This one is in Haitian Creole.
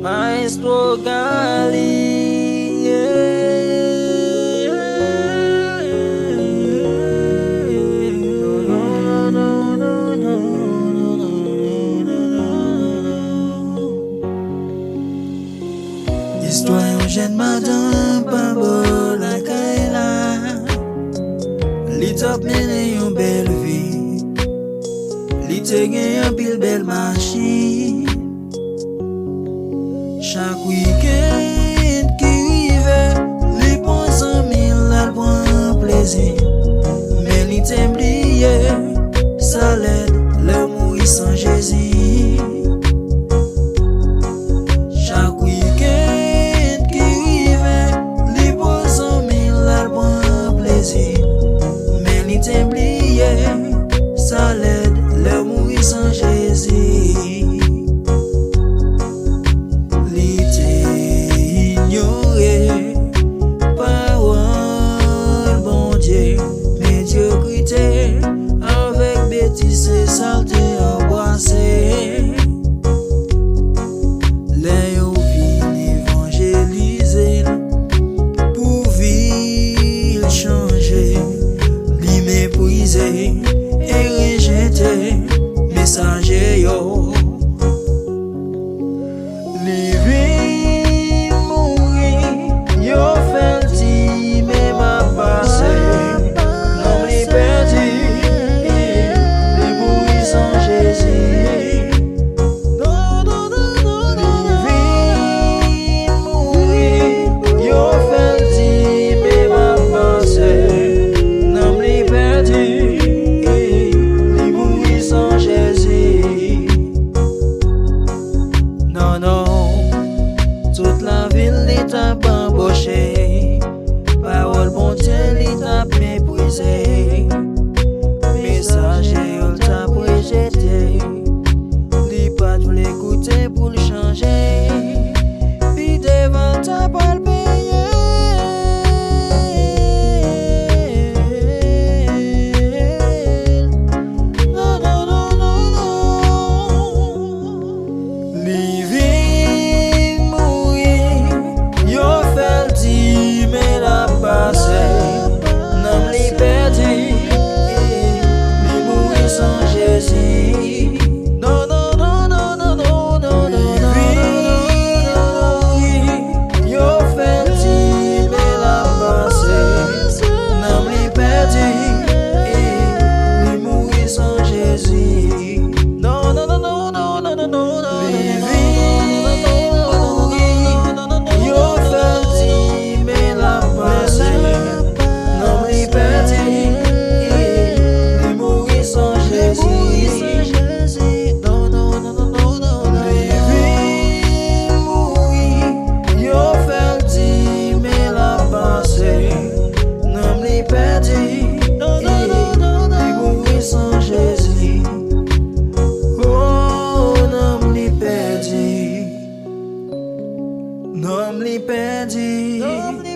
Maestro Gali, yeah. No, no, no, no, no. Histoire yon jeune madame pas beau la kaila. Li tap mene yon belle vie. Li te gen yon pile belle machine. Chaque week-end qui rive, li pon 100,000 al pran plaisir. Mais li t'aime liye, ça l'aide, le mourir sans Jésus. Chaque week-end qui rive, li pon 100,000 al pran plaisir. Mais li t'aime liye, ça l'aide, le mourir sans Jésus. Avec bêtise et saleté embrassée, les yon fin évangéliser pour ville changer, li mépriser et rejeter messager yo. Li vin mourir, yo fait ti mais ma passé. Toute la ville l'État embauché, parole bon Dieu l'État méprisé, messager on t'a rejeté, li pas tout l'écouter pour le changer, puis devant ta pas le payer. Non, non, non, non, non. Nom li perdi.